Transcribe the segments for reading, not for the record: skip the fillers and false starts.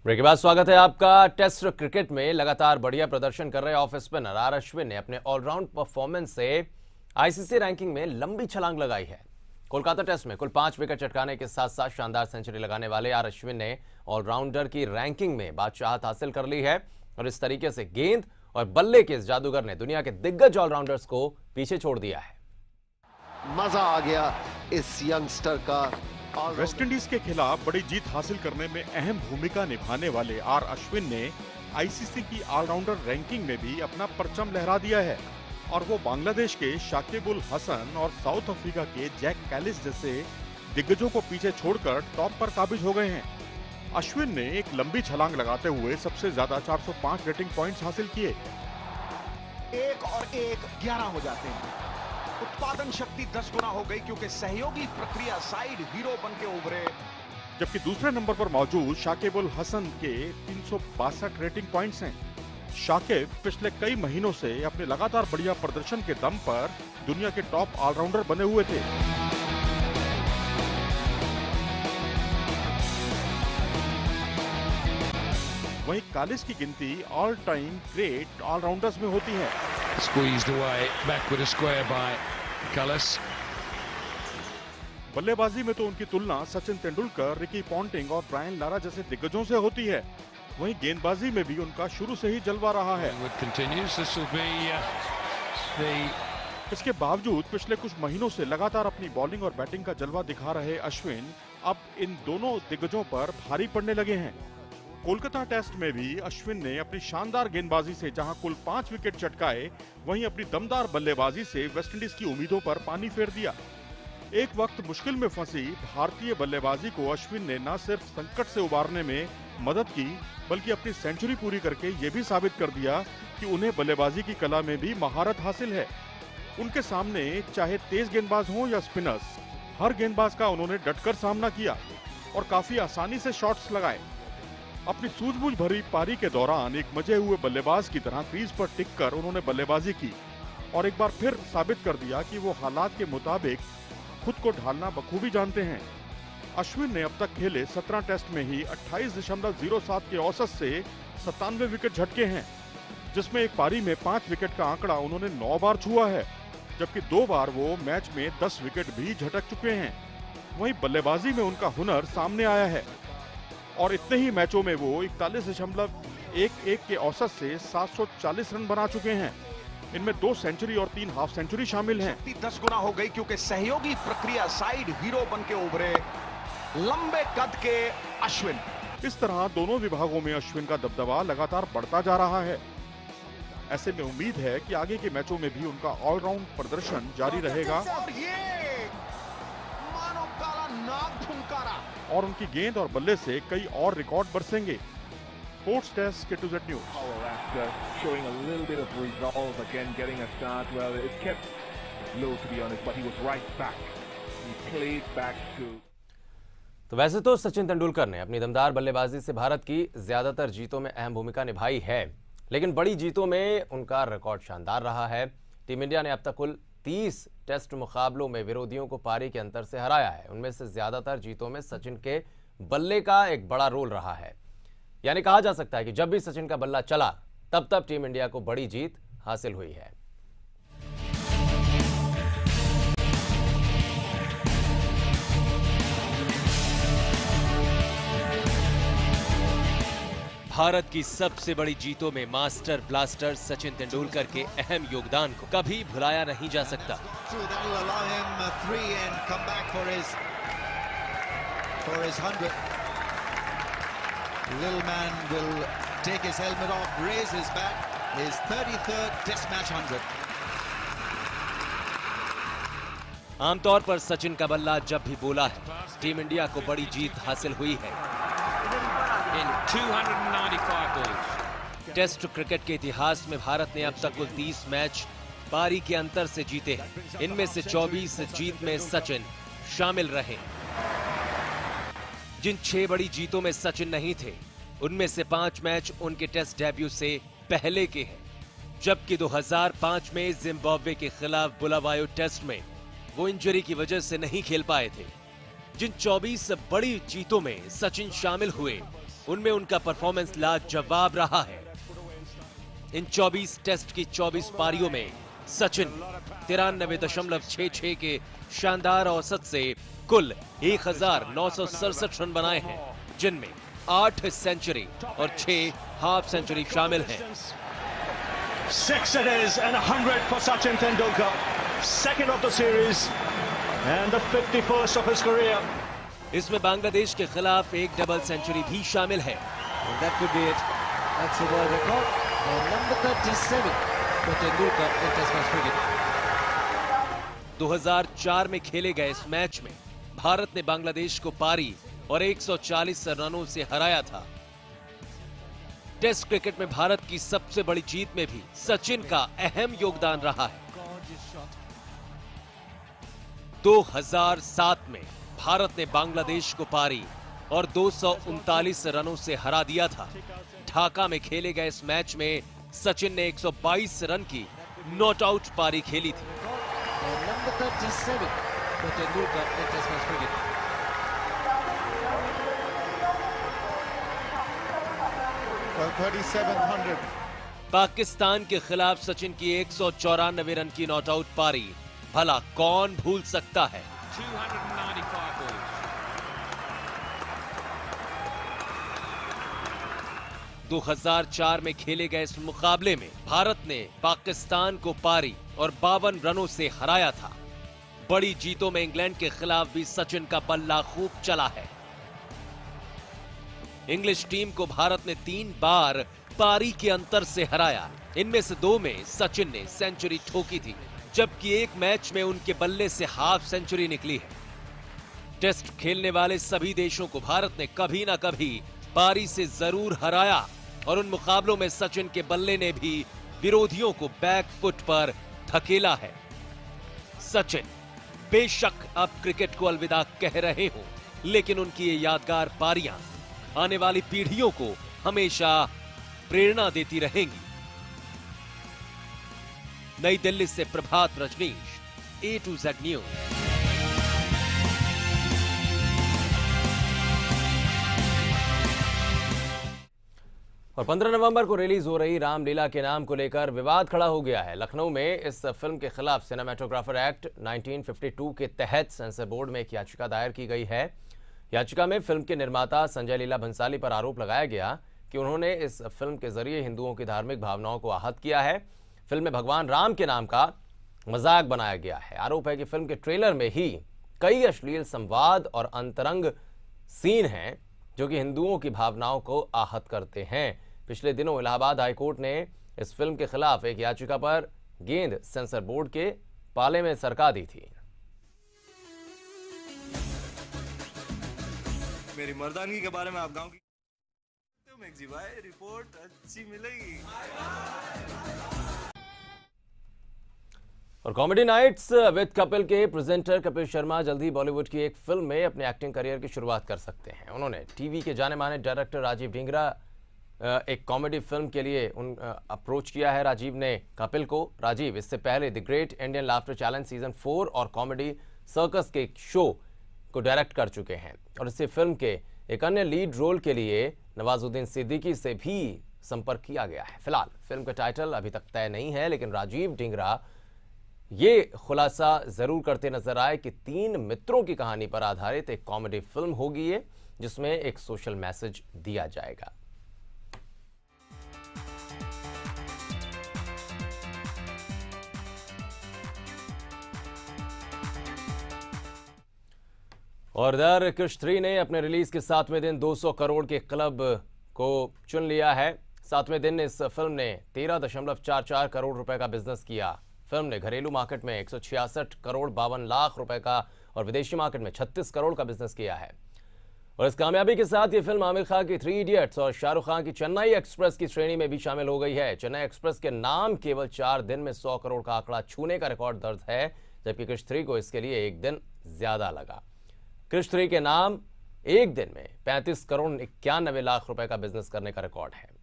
Break के बाद स्वागत है आपका। टेस्ट क्रिकेट में लगातार बढ़िया प्रदर्शन कर रहे ऑफ स्पिनर आर अश्विन ने अपने ऑलराउंड परफॉर्मेंस से आईसीसी रैंकिंग में लंबी छलांग लगाई है। कोलकाता टेस्ट में कुल 5 विकेट चटकाने के साथ साथ शानदार सेंचुरी लगाने वाले आर अश्विन ने ऑलराउंडर की रैंकिंग में बादशाहत हासिल कर ली है और इस तरीके से गेंद और बल्ले के इस जादूगर ने दुनिया के दिग्गज ऑलराउंडर्स को पीछे छोड़ दिया है। मजा आ गया इस यंगस्टर का। वेस्टइंडीज के खिलाफ बड़ी जीत हासिल करने में अहम भूमिका निभाने वाले आर अश्विन ने आईसीसी की ऑलराउंडर रैंकिंग में भी अपना परचम लहरा दिया है और वो बांग्लादेश के शाकिब उल हसन और साउथ अफ्रीका के जैक कैलिस जैसे दिग्गजों को पीछे छोड़कर टॉप पर काबिज हो गए हैं। अश्विन ने एक लंबी छलांग लगाते हुए सबसे ज्यादा 405 रेटिंग पॉइंट्स हासिल किए। 1 और 1 11 हो जाते हैं। उत्पादन शक्ति 10 गुना हो गई क्योंकि सहयोगी प्रक्रिया साइड हीरो बन के उभरे। जबकि दूसरे नंबर पर मौजूद शाकिब उल हसन के 362 रेटिंग पॉइंट्स हैं। शाकिब पिछले कई महीनों से अपने लगातार बढ़िया प्रदर्शन के दम पर दुनिया के टॉप ऑलराउंडर बने हुए थे। वहीं कालिस की गिनती ऑल टाइम ग्रेट ऑलराउंडर्स में होती है। Squeezed away, back with a square by Cullis. बल्लेबाजी में तो उनकी तुलना सचिन तेंदुलकर, रिकी पॉन्टिंग और ब्रायन लारा जैसे दिग्गजों से होती है। वहीं गेंदबाजी में भी उनका शुरू से ही जलवा रहा है। इसके बावजूद पिछले कुछ महीनों से लगातार अपनी बॉलिंग और बैटिंग का जलवा दिखा रहे अश्विन अब इन दोनों दिग्गजों पर भारी पड़ने लगे हैं। कोलकाता टेस्ट में भी अश्विन ने अपनी शानदार गेंदबाजी से जहां कुल 5 विकेट चटकाए, वहीं अपनी दमदार बल्लेबाजी से वेस्टइंडीज की उम्मीदों पर पानी फेर दिया। एक वक्त मुश्किल में फंसी भारतीय बल्लेबाजी को अश्विन ने न सिर्फ संकट से उबारने में मदद की, बल्कि अपनी सेंचुरी पूरी करके ये भी साबित कर दिया कि उन्हें बल्लेबाजी की कला में भी महारत हासिल है। उनके सामने चाहे तेज गेंदबाज हों या स्पिनर्स, हर गेंदबाज का उन्होंने डटकर सामना किया और काफी आसानी से शॉट्स लगाए। अपनी सूझबूझ भरी पारी के दौरान एक मजे हुए बल्लेबाज की तरह क्रीज पर टिककर उन्होंने बल्लेबाजी की और एक बार फिर साबित कर दिया कि वो हालात के मुताबिक खुद को ढालना बखूबी जानते हैं। अश्विन ने अब तक खेले 17 टेस्ट में ही 28.07 के औसत से 97 विकेट झटके हैं, जिसमें एक पारी में 5 विकेट का आंकड़ा उन्होंने 9 बार छुआ है, जबकि 2 बार वो मैच में 10 विकेट भी झटक चुके हैं। वहीं बल्लेबाजी में उनका हुनर सामने आया है और इतने ही मैचों में वो 41.11 के औसत से 740 रन बना चुके हैं। इनमें 2 सेंचुरी और 3 हाफ सेंचुरी शामिल हैं। 10 गुना हो गई क्योंकि सहयोगी प्रक्रिया साइड हीरो बन के उभरे लंबे कद के अश्विन। इस तरह दोनों विभागों में अश्विन का दबदबा लगातार बढ़ता जा रहा है। ऐसे में उम्मीद है कि आगे के मैचों में भी उनका ऑलराउंड प्रदर्शन जारी रहेगा और ये मानो काला नाग फुंकारा और उनकी गेंद और बल्ले से कई और रिकॉर्ड बरसेंगे। स्पोर्ट्स डेस्क के two news. Showing a little bit of resolve again, getting a start. Well, it kept low to be honest, but he was right back. He played back to. तो वैसे तो सचिन तेंदुलकर ने अपनी दमदार बल्लेबाजी से भारत की ज्यादातर जीतों में अहम भूमिका निभाई है, लेकिन बड़ी जीतों में उनका रिकॉर्ड शानदार रहा है। टीम इंडिया ने अब तक कुल 30 टेस्ट मुकाबलों में विरोधियों को पारी के अंतर से हराया है। उनमें से ज्यादातर जीतों में सचिन के बल्ले का एक बड़ा रोल रहा है। यानी कहा जा सकता है कि जब भी सचिन का बल्ला चला तब टीम इंडिया को बड़ी जीत हासिल हुई है। भारत की सबसे बड़ी जीतों में मास्टर ब्लास्टर सचिन तेंदुलकर के अहम योगदान को कभी भुलाया नहीं जा सकता। Little man will take his helmet off, raise his bat, his 33rd Test match 100. आमतौर पर सचिन का बल्ला जब भी बोला है, टीम इंडिया को बड़ी जीत हासिल हुई है। In 295 balls. टेस्ट क्रिकेट के इतिहास में भारत ने अब तक कुल 30 मैच पारी के अंतर से जीते हैं। इनमें से 24 जीत में सचिन शामिल रहे। जिन 6 बड़ी जीतों में सचिन नहीं थे, उनमें से 5 मैच उनके टेस्ट डेब्यू से पहले के हैं, जबकि 2005 में जिम्बाब्वे के खिलाफ बुलावायो टेस्ट में वो इंजरी की वजह से नहीं खेल पाए थे। जिन 24 बड़ी जीतों में सचिन शामिल हुए, उनमें उनका परफॉर्मेंस लाजवाब रहा है। इन 24 टेस्ट की 24 पारियों में सचिन 93.66 के शानदार औसत से कुल 1967 रन बनाए हैं, जिनमें 8 सेंचुरी और 6 हाफ सेंचुरी शामिल हैं। 6 it is and 100 for Sachin Tendulkar, second of the series and the 51st of his career. इसमें बांग्लादेश के खिलाफ एक डबल सेंचुरी भी शामिल है। That could be it. That's a world record. And number 37 for Tendulkar in Test match cricket. 2004 में खेले गए इस मैच में भारत ने बांग्लादेश को पारी और 140 रनों से हराया था। टेस्ट क्रिकेट में भारत की सबसे बड़ी जीत में भी सचिन का अहम योगदान रहा है। 2007 में भारत ने बांग्लादेश को पारी और 239 रनों से हरा दिया था। ढाका में खेले गए इस मैच में सचिन ने 122 रन की नॉट आउट पारी खेली थी। Number 37 for Tendulkar in Test match cricket. Well, 3700. Pakistan के खिलाफ सचिन की 194 रन की नॉट आउट पारी भला कौन भूल सकता है। 2004 में खेले गए इस मुकाबले में भारत ने पाकिस्तान को पारी और 52 रनों से हराया था। बड़ी जीतों में इंग्लैंड के खिलाफ भी सचिन का बल्ला खूब चला है। इंग्लिश टीम को भारत ने 3 बार पारी के अंतर से हराया। इनमें से 2 में सचिन ने सेंचुरी ठोकी थी, जबकि एक मैच में उनके बल्ले से हाफ सेंचुरी निकली है। टेस्ट खेलने वाले सभी देशों को भारत ने कभी ना कभी पारी से जरूर हराया और उन मुकाबलों में सचिन के बल्ले ने भी विरोधियों को बैक फुट पर धकेला है। सचिन बेशक अब क्रिकेट को अलविदा कह रहे हों, लेकिन उनकी ये यादगार पारियां आने वाली पीढ़ियों को हमेशा प्रेरणा देती रहेंगी। नई दिल्ली से Prabhat Rajneesh, A to Z news. और 15 नवंबर को रिलीज हो रही रामलीला के नाम को लेकर विवाद खड़ा हो गया है। लखनऊ में इस फिल्म के खिलाफ सिनेमेटोग्राफर एक्ट 1952 के तहत सेंसर बोर्ड में एक याचिका दायर की गई है। याचिका में फिल्म के निर्माता संजय लीला भंसाली पर आरोप लगाया गया कि उन्होंने इस फिल्म के जरिए हिंदुओं की धार्मिक भावनाओं को आहत किया है। फिल्म में भगवान राम के नाम का मजाक बनाया गया है। आरोप है कि फिल्म के ट्रेलर में ही कई अश्लील संवाद और अंतरंग सीन हैं जो कि हिंदुओं की भावनाओं को आहत करते हैं। पिछले दिनों इलाहाबाद हाईकोर्ट ने इस फिल्म के खिलाफ एक याचिका पर गेंद सेंसर बोर्ड के पाले में सरका दी थी। मेरी मर्दानगी के बारे में आप गांव की मैगजी भाई रिपोर्ट अच्छी मिलेगी। और कॉमेडी नाइट्स विद कपिल के प्रेजेंटर कपिल शर्मा जल्द ही बॉलीवुड की एक फिल्म में अपने एक्टिंग करियर की शुरुआत कर सकते हैं। उन्होंने टीवी के जाने माने डायरेक्टर राजीव ढींगरा एक कॉमेडी फिल्म के लिए अप्रोच किया है राजीव ने कपिल को। राजीव इससे पहले the great Indian laughter challenge season 4 और कॉमेडी सर्कस के एक शो को डायरेक्ट कर चुके हैं। और इसी फिल्म के एक अन्य लीड रोल के लिए नवाजुद्दीन सिद्दीकी से भी संपर्क किया गया है। फिलहाल फिल्म का टाइटल अभी तक तय नहीं है, लेकिन राजीव ढींगरा ये खुलासा जरूर करते नजर आए कि 3 मित्रों की कहानी पर आधारित एक कॉमेडी फिल्म होगी ये, जिसमें एक सोशल मैसेज दिया जाएगा। और इधर क्रिश 3 ने अपने रिलीज के 7वें दिन 200 करोड़ के क्लब को चुन लिया है। 7वें दिन इस फिल्म ने 13.44 करोड़ रुपए का बिजनेस किया। फिल्म ने घरेलू मार्केट में 166 करोड़ 52 लाख रुपए का और विदेशी मार्केट में 36 करोड़ का बिजनेस किया है। और इस कामयाबी के साथ ये फिल्म आमिर खान की 3 इडियट्स और शाहरुख खान की चेन्नई एक्सप्रेस की श्रेणी में भी शामिल हो गई है। चेन्नई एक्सप्रेस के नाम केवल 4 दिन में 100 करोड़ का आंकड़ा छूने का रिकॉर्ड दर्ज है, जबकि क्रिश 3 को इसके लिए 1 दिन ज्यादा लगा। क्रिश 3 के नाम एक दिन में 35 करोड़ 91 लाख रुपए का बिजनेस करने का रिकॉर्ड है।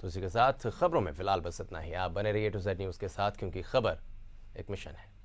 तो इसी के साथ खबरों में फिलहाल बस इतना ही। आप बने रहिए A-Z न्यूज़ के साथ, क्योंकि खबर एक मिशन है।